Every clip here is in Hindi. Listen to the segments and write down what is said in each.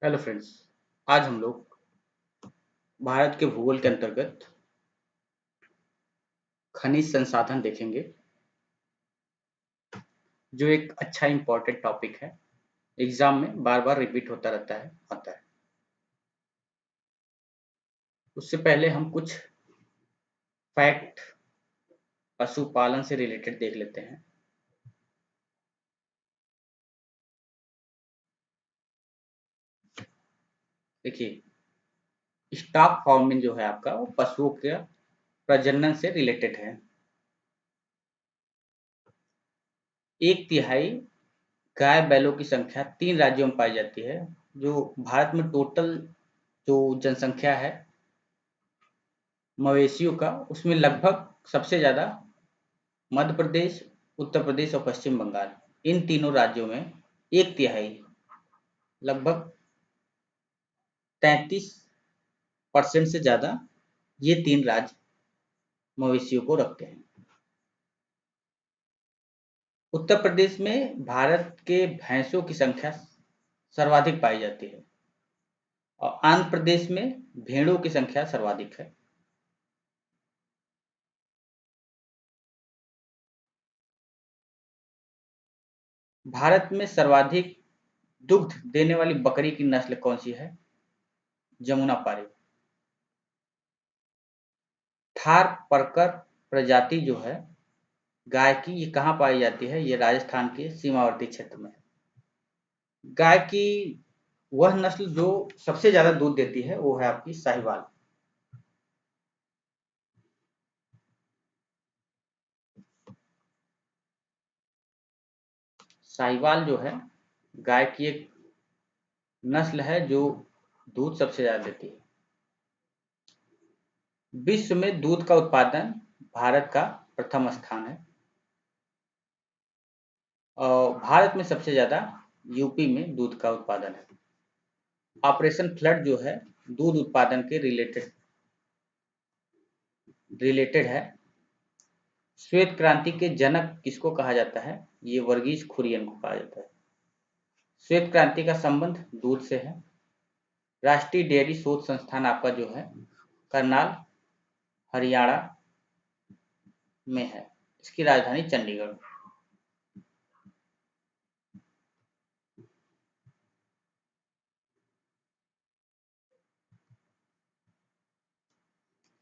Hello friends. आज हम लोग भारत के भूगोल के अंतर्गत खनिज संसाधन देखेंगे, जो एक अच्छा इम्पोर्टेंट टॉपिक है। एग्जाम में बार बार रिपीट होता रहता है, आता है। उससे पहले हम कुछ फैक्ट पशुपालन से रिलेटेड देख लेते हैं। देखिए, स्टॉक फार्मिंग जो है आपका, वो पशुओं के प्रजनन से रिलेटेड है। 1/3 गाय बैलों की संख्या 3 राज्यों में पाई जाती है। जो भारत में टोटल जो जनसंख्या है मवेशियों का, उसमें लगभग सबसे ज़्यादा मध्य प्रदेश, उत्तर प्रदेश और पश्चिम बंगाल, इन तीनों राज्यों में 1/3 लगभग 33% से ज़्यादा ये 3 राज्य मवेशियों को रखते हैं। उत्तर प्रदेश में भारत के भैंसों की संख्या सर्वाधिक पाई जाती है और आंध्र प्रदेश में भेड़ों की संख्या सर्वाधिक है। भारत में सर्वाधिक दुग्ध देने वाली बकरी की नस्ल कौन सी है? जमुनापारी। थार परकर प्रजाति जो है गाय की, ये कहाँ पाई जाती है? ये राजस्थान के सीमावर्ती क्षेत्र में। गाय की वह नस्ल जो सबसे ज्यादा दूध देती है वो है आपकी साहिवाल। साहिवाल जो है गाय की एक नस्ल है जो दूध सबसे ज्यादा देती है। विश्व में दूध का उत्पादन भारत का प्रथम स्थान है और भारत में सबसे ज्यादा यूपी में दूध का उत्पादन है। ऑपरेशन फ्लड जो है दूध उत्पादन के रिलेटेड है। श्वेत क्रांति के जनक किसको कहा जाता है? ये वर्गीज कुरियन को कहा जाता है। श्वेत क्रांति का संबंध दूध से है। राष्ट्रीय डेयरी शोध संस्थान आपका जो है करनाल, हरियाणा में है। इसकी राजधानी चंडीगढ़।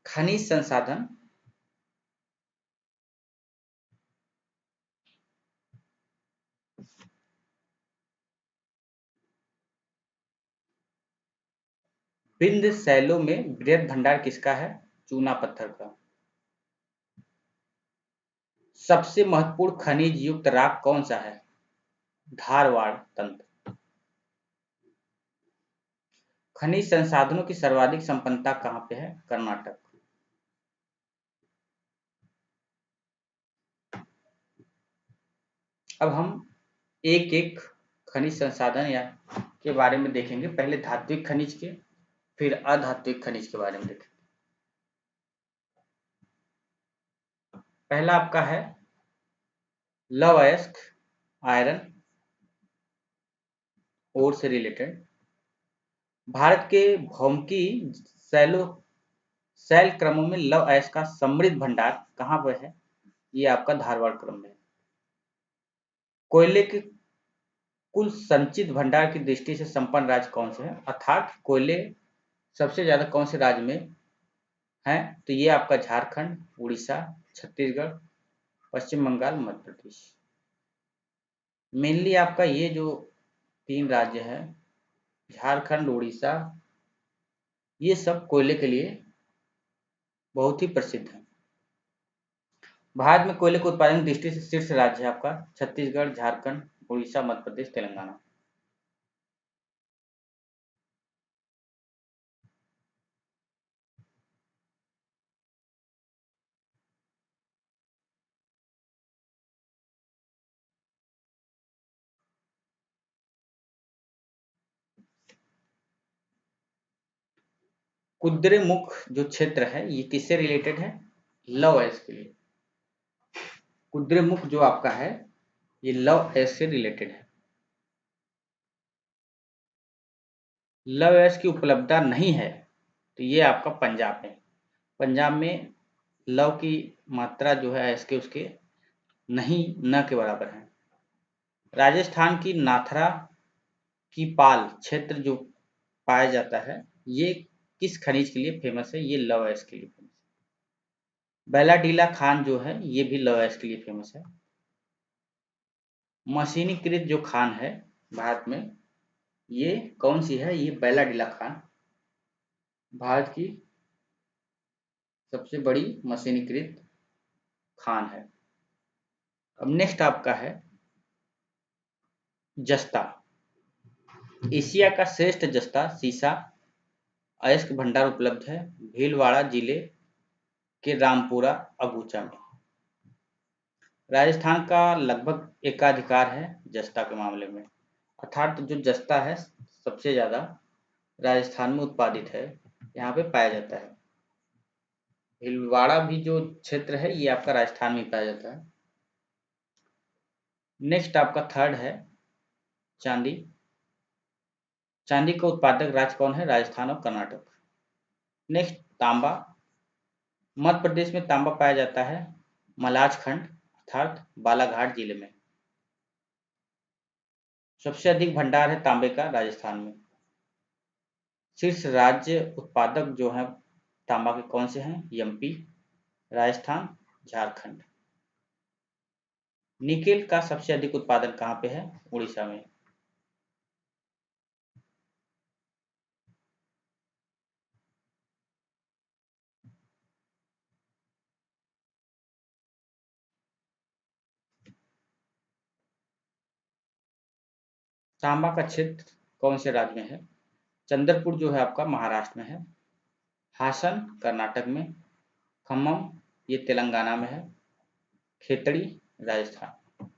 खनिज संसाधन विंध्य शैलों में बृहद भंडार किसका है? चूना पत्थर का। सबसे महत्वपूर्ण खनिज युक्त राख कौन सा है? धारवाड़ तंत्र। खनिज संसाधनों की सर्वाधिक संपन्नता कहाँ पे है? कर्नाटक। अब हम एक एक खनिज संसाधन या के बारे में देखेंगे। पहले धात्विक खनिज के, फिर अधात्विक खनिज के बारे में देखेंगे। पहला आपका है लौह अयस्क, आयरन ओर से रिलेटेड। भारत के भौमिकी शैल क्रमों में लौह अयस्क का समृद्ध भंडार कहाँ पर है? ये आपका धारवाड़ क्रम में है। कोयले के कुल संचित भंडार की दृष्टि से संपन्न राज्य कौन से है? अर्थात कोयले सबसे ज्यादा कौन से राज्य में है? तो ये आपका झारखंड, उड़ीसा, छत्तीसगढ़, पश्चिम बंगाल, मध्य प्रदेश। मेनली आपका ये जो 3 राज्य है, झारखंड, उड़ीसा, ये सब कोयले के लिए बहुत ही प्रसिद्ध है। भारत में कोयले के उत्पादन की दृष्टि से शीर्ष राज्य है आपका छत्तीसगढ़, झारखंड, उड़ीसा, मध्य प्रदेश, तेलंगाना। कुद्रेमुख जो क्षेत्र है ये किससे रिलेटेड है? लौह अयस्क के लिए। कुद्रेमुख जो आपका है ये लौह अयस्क से रिलेटेड है। लौह अयस्क की उपलब्धता नहीं है तो ये आपका पंजाब में। पंजाब में लौह की मात्रा जो है अयस्क के उसके नहीं न के बराबर है। राजस्थान की नाथरा की पाल क्षेत्र जो पाया जाता है ये किस खनिज के लिए फेमस है? ये लौह अयस्क के लिए फेमस है। बैलाडीला खान जो है ये भी लौह अयस्क के लिए फेमस है। मशीनीकृत जो खान है भारत में ये कौन सी है? ये बैलाडीला खान भारत की सबसे बड़ी मशीनीकृत खान है। अब नेक्स्ट आपका है जस्ता। एशिया का श्रेष्ठ जस्ता सीसा अयस्क भंडार उपलब्ध है भीलवाड़ा जिले के रामपुरा अगुचा में। राजस्थान का लगभग एकाधिकार है जस्ता के मामले में, अर्थात जो जस्ता है सबसे ज्यादा राजस्थान में उत्पादित है, यहाँ पे पाया जाता है। भीलवाड़ा भी जो क्षेत्र है ये आपका राजस्थान में पाया जाता है। नेक्स्ट आपका थर्ड है चांदी। चांदी का उत्पादक राज्य कौन है? राजस्थान और कर्नाटक। नेक्स्ट तांबा। मध्य प्रदेश में तांबा पाया जाता है मलाज खंड अर्थात बालाघाट जिले में। सबसे अधिक भंडार है तांबे का राजस्थान में। शीर्ष राज्य उत्पादक जो है तांबा के कौन से हैं? एमपी, राजस्थान, झारखंड। निकेल का सबसे अधिक उत्पादन कहाँ पे है? उड़ीसा में। तांबा का क्षेत्र कौन से राज्य में है? चंद्रपुर जो है आपका महाराष्ट्र में है, हासन कर्नाटक में, खम्मम ये तेलंगाना में है, खेतड़ी राजस्थान।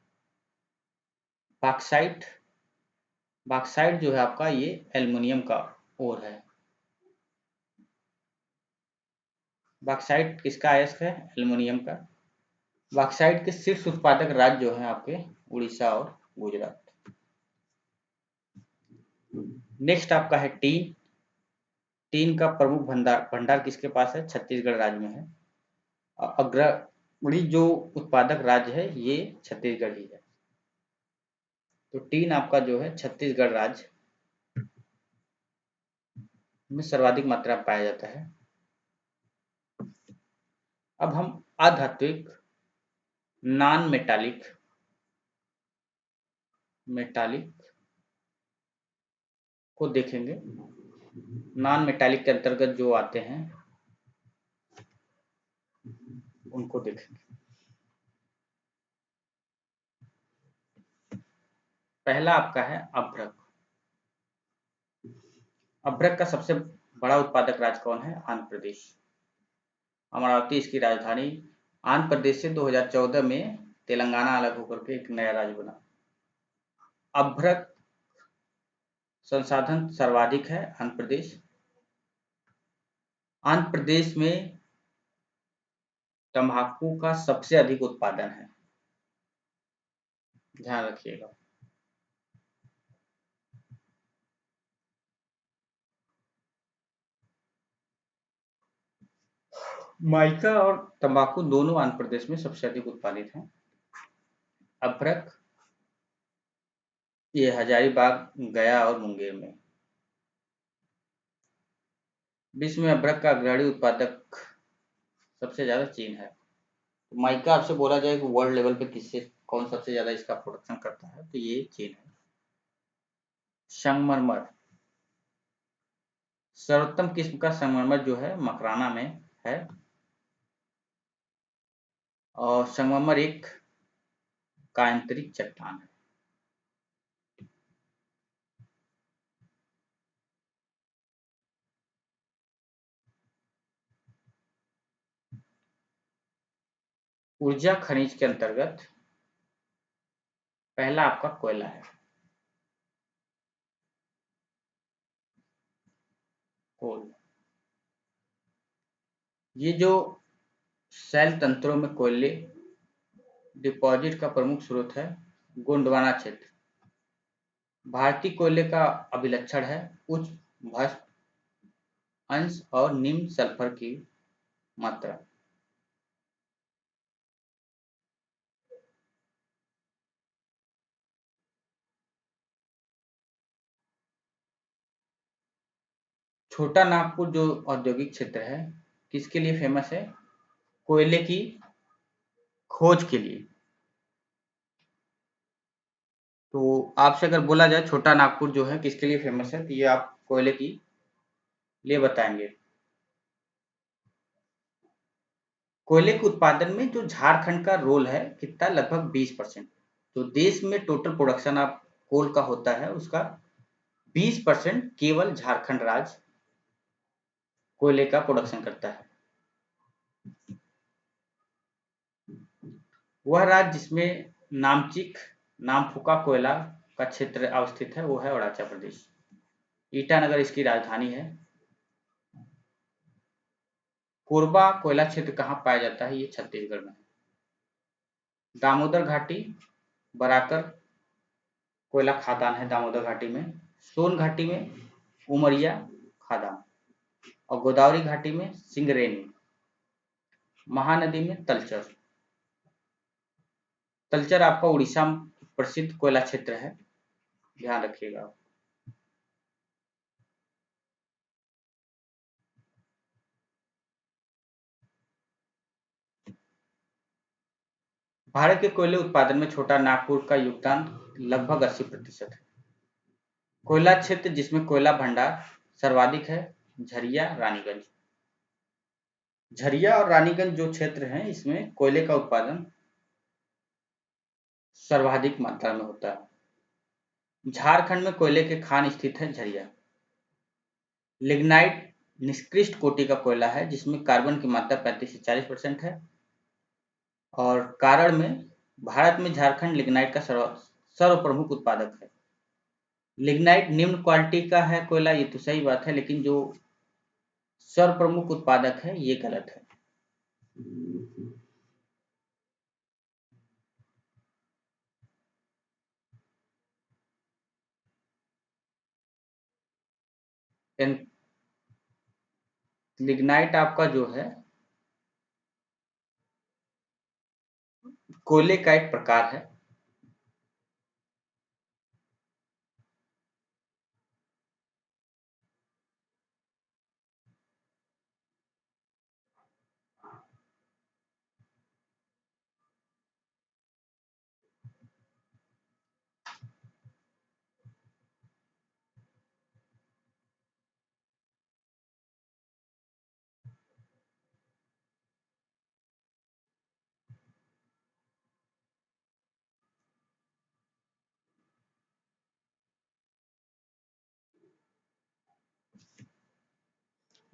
बॉक्साइट। बॉक्साइट जो है आपका ये एल्युमिनियम का ओर है। बॉक्साइट किसका अयस्क है? एल्युमिनियम का। बॉक्साइट के शीर्ष उत्पादक राज्य जो है आपके उड़ीसा और गुजरात। नेक्स्ट आपका है टीन। टीन का प्रमुख भंडार किसके पास है? छत्तीसगढ़ राज्य में है। अग्रणी जो उत्पादक राज्य है ये छत्तीसगढ़ ही है। तो टीन आपका जो है छत्तीसगढ़ राज्य में सर्वाधिक मात्रा में पाया जाता है। अब हम अधात्विक नॉन मेटालिक को देखेंगे। नॉन मेटालिक के अंतर्गत जो आते हैं उनको देखेंगे। पहला आपका है अभ्रक। अभ्रक का सबसे बड़ा उत्पादक राज्य कौन है? आंध्र प्रदेश। अमरावती इसकी राजधानी। आंध्र प्रदेश से 2014 में तेलंगाना अलग होकर के एक नया राज्य बना। अभ्रक संसाधन सर्वाधिक है आंध्र प्रदेश। आंध्र प्रदेश में तंबाकू का सबसे अधिक उत्पादन है, ध्यान रखिएगा। माइका और तंबाकू दोनों आंध्र प्रदेश में सबसे अधिक उत्पादित हैं। अभ्रक ये हजारीबाग, गया और मुंगेर में। विश्व में अभ्रक का अग्रणी उत्पादक सबसे ज्यादा चीन है। तो माइका आपसे बोला जाए कि वर्ल्ड लेवल पे किससे कौन सबसे ज्यादा इसका प्रोडक्शन करता है तो ये चीन है। संगमरमर। सर्वोत्तम किस्म का संगमरमर जो है मकराना में है और संगमरमर एक कायांतरिक चट्टान है। ऊर्जा खनिज के अंतर्गत पहला आपका कोयला है, कोल। ये जो शैल तंत्रों में कोयले डिपॉजिट का प्रमुख स्रोत है गोंडवाना क्षेत्र। भारतीय कोयले का अभिलक्षण है उच्च भस्म, अंश और निम्न सल्फर की मात्रा। छोटा नागपुर जो औद्योगिक क्षेत्र है किसके लिए फेमस है? कोयले की खोज के लिए। तो आपसे अगर बोला जाए छोटा नागपुर जो है किसके लिए फेमस है, तो ये आप कोयले की लिए बताएंगे। कोयले के उत्पादन में जो झारखंड का रोल है कितना, लगभग 20%। तो देश में टोटल प्रोडक्शन ऑफ कोल का होता है उसका 20% केवल झारखंड राज्य कोयले का प्रोडक्शन करता है। वह राज्य जिसमें नामचिक नामफुका कोयला का क्षेत्र अवस्थित है वो है अरुणाचल प्रदेश। ईटानगर इसकी राजधानी है। कोरबा कोयला क्षेत्र कहाँ पाया जाता है? ये छत्तीसगढ़ में है। दामोदर घाटी बराकर कोयला खदान है दामोदर घाटी में। सोन घाटी में उमरिया खदान और गोदावरी घाटी में सिंगरेनी। महानदी में तलचर। तलचर आपका उड़ीसा में प्रसिद्ध कोयला क्षेत्र है, ध्यान रखिएगा। भारत के कोयले उत्पादन में छोटा नागपुर का योगदान लगभग 80% है। कोयला क्षेत्र जिसमें कोयला भंडार सर्वाधिक है झरिया रानीगंज। झरिया और रानीगंज जो क्षेत्र हैं इसमें कोयले का उत्पादन सर्वाधिक मात्रा में होता है। झारखंड में कोयले के खान स्थित है झरिया। लिग्नाइट निष्कृष्ट कोटि का कोयला है जिसमें कार्बन की मात्रा 35 से 40% है और कारण में भारत में झारखंड लिग्नाइट का सर्व प्रमुख उत्पादक है। लिग्नाइट निम्न क्वालिटी का है कोयला, ये तो सही बात है, लेकिन जो सर्व प्रमुख उत्पादक है ये गलत है। लिग्नाइट आपका जो है कोयले का एक प्रकार है।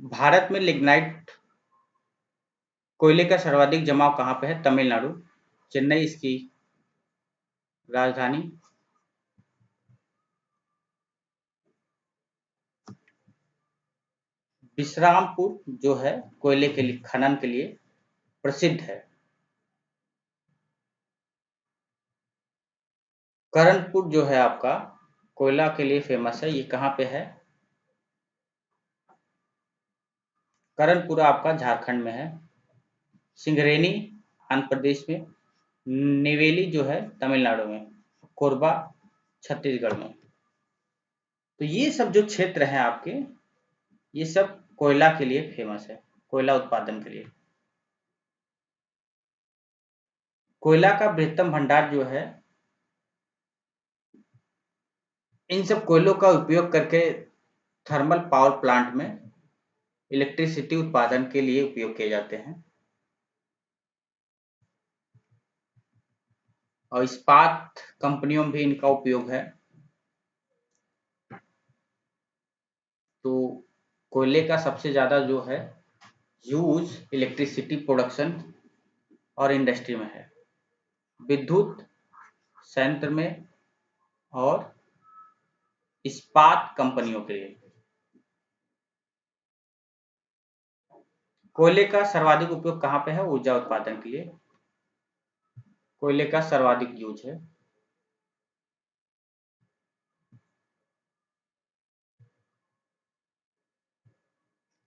भारत में लिग्नाइट कोयले का सर्वाधिक जमाव कहाँ पे है? तमिलनाडु, चेन्नई इसकी राजधानी। विश्रामपुर जो है कोयले के लिए खनन के लिए प्रसिद्ध है। करणपुर जो है आपका कोयला के लिए फेमस है, ये कहाँ पे है? करणपुर आपका झारखंड में है। सिंगरेनी आंध्र प्रदेश में। नेवेली जो है तमिलनाडु में। कोरबा छत्तीसगढ़ में। तो ये सब जो क्षेत्र हैं आपके, ये सब कोयला के लिए फेमस है, कोयला उत्पादन के लिए। कोयला का बृहत्तम भंडार जो है, इन सब कोयलों का उपयोग करके थर्मल पावर प्लांट में इलेक्ट्रिसिटी उत्पादन के लिए उपयोग किए जाते हैं और इस्पात कंपनियों में भी इनका उपयोग है। तो कोयले का सबसे ज्यादा जो है यूज इलेक्ट्रिसिटी प्रोडक्शन और इंडस्ट्री में है, विद्युत संयंत्र में और इस्पात कंपनियों के लिए। कोयले का सर्वाधिक उपयोग कहाँ पे है? ऊर्जा उत्पादन के लिए कोयले का सर्वाधिक यूज है।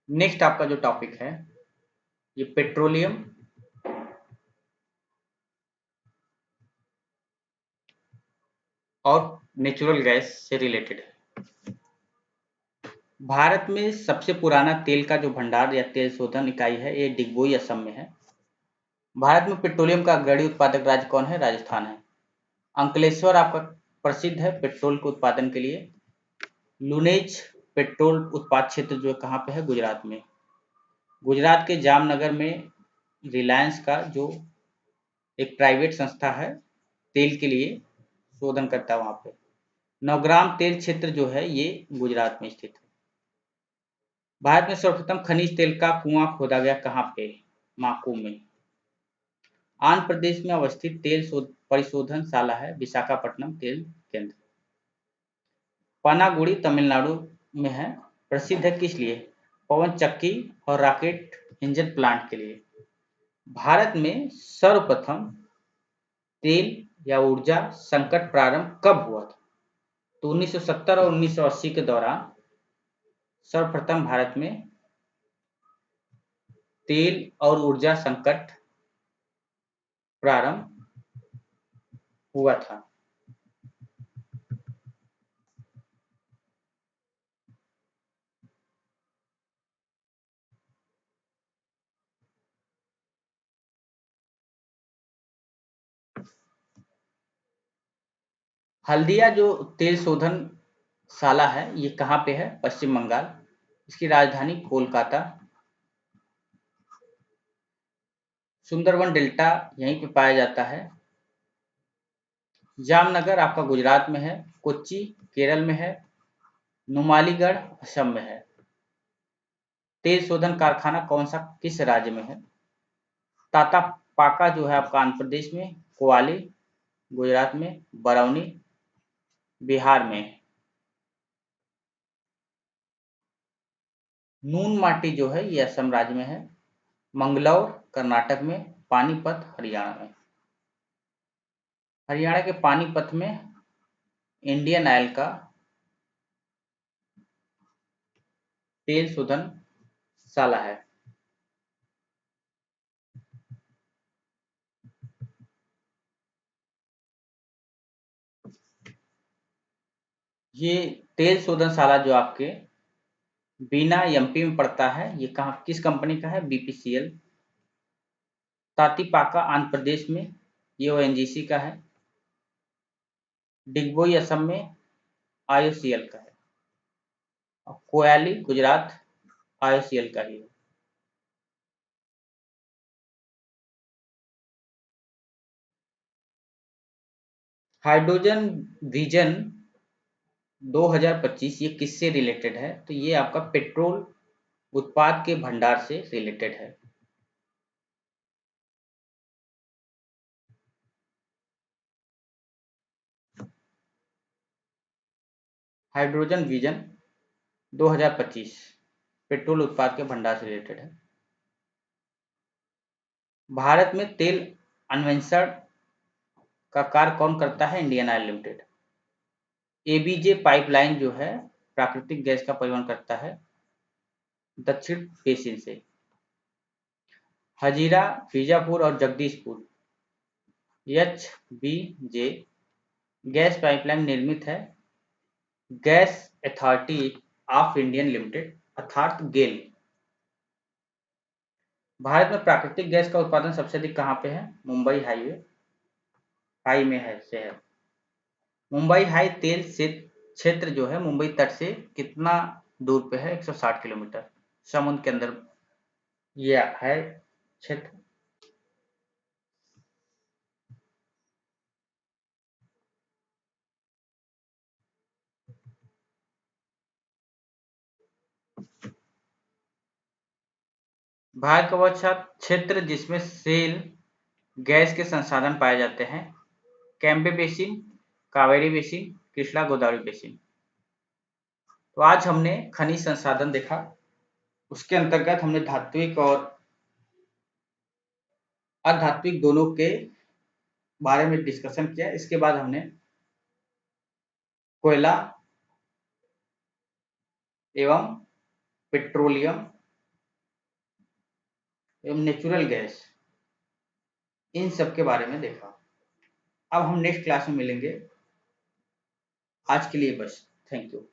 नेक्स्ट आपका जो टॉपिक है ये पेट्रोलियम और नेचुरल गैस से रिलेटेड है। भारत में सबसे पुराना तेल का जो भंडार या तेल शोधन इकाई है ये डिगबोई असम में है। भारत में पेट्रोलियम का अग्रणी उत्पादक राज्य कौन है? राजस्थान है। अंकलेश्वर आपका प्रसिद्ध है पेट्रोल के उत्पादन के लिए। लुनेज पेट्रोल उत्पाद क्षेत्र जो कहाँ पे है? गुजरात में। गुजरात के जामनगर में रिलायंस का जो एक प्राइवेट संस्था है तेल के लिए शोधन करता है वहां पे। नवग्राम तेल क्षेत्र जो है ये गुजरात में स्थित है। भारत में सर्वप्रथम खनिज तेल का कुआं खोदा गया कहाँ पे? माकू में। आंध्र प्रदेश में अवस्थित तेल परिशोधन शाला है विशाखापट्टनम तेल केंद्र। पनागुड़ी तमिलनाडु में है। प्रसिद्ध है किस लिए? पवन चक्की और रॉकेट इंजन प्लांट के लिए। भारत में सर्वप्रथम तेल या ऊर्जा संकट प्रारंभ कब हुआ था? तो 1970 और 1980 के दौरान सर्वप्रथम भारत में तेल और ऊर्जा संकट प्रारंभ हुआ था। हल्दिया जो तेल शोधन शाला है ये कहाँ पे है? पश्चिम बंगाल। इसकी राजधानी कोलकाता। सुंदरवन डेल्टा यहीं पे पाया जाता है। जामनगर आपका गुजरात में है। कोच्चि केरल में है। नुमालीगढ़ असम में है। तेल शोधन कारखाना कौन सा किस राज्य में है? टाटा पाका जो है आपका आंध्र प्रदेश में। कोवाली गुजरात में। बरौनी बिहार में। नून माटी जो है ये असम राज्य में है। मंगलौर कर्नाटक में। पानीपत हरियाणा में। हरियाणा के पानीपत में इंडियन ऑयल का तेल शोधन शाला है। ये तेल शोधन शाला जो आपके बीना एमपी में पड़ता है ये कहाँ किस कंपनी का है? बीपीसीएल। तातीपाका आंध्र प्रदेश में ये ओएनजीसी का है। डिगबोई असम में आईओसीएल का है। और कोयाली गुजरात आईओसीएल का ही है। हाइड्रोजन विजन 2025 ये किससे रिलेटेड है? तो ये आपका पेट्रोल उत्पाद के भंडार से रिलेटेड है। हाइड्रोजन विजन 2025 पेट्रोल उत्पाद के भंडार से रिलेटेड है। भारत में तेल अन्वेषण का कार्य कौन करता है? Indian oil limited. ABJ pipeline जो है प्राकृतिक गैस का परिवहन करता है दक्षिण बेसिन से। हजीरा बीजापुर और जगदीशपुर HBJ गैस पाइपलाइन निर्मित है gas authority of Indian limited अर्थात गेल। भारत में प्राकृतिक गैस का उत्पादन सबसे अधिक कहाँ पे है? मुंबई हाई में है शहर। मुंबई हाई तेल से क्षेत्र जो है मुंबई तट से कितना दूर पे है? 160 किलोमीटर समुद्र के अंदर ये है क्षेत्र। भारत का वह क्षेत्र जिसमें सेल गैस के संसाधन पाए जाते हैं Cambay basin, Kaveri basin, Krishna Godavari basin. तो आज हमने खनिज संसाधन देखा। उसके अंतर्गत हमने धात्विक और अधात्विक दोनों के बारे में डिस्कशन किया। इसके बाद हमने कोयला एवं पेट्रोलियम एवं नेचुरल गैस, इन सब के बारे में देखा। अब हम नेक्स्ट क्लास में मिलेंगे। आज के लिए बस, थैंक यू।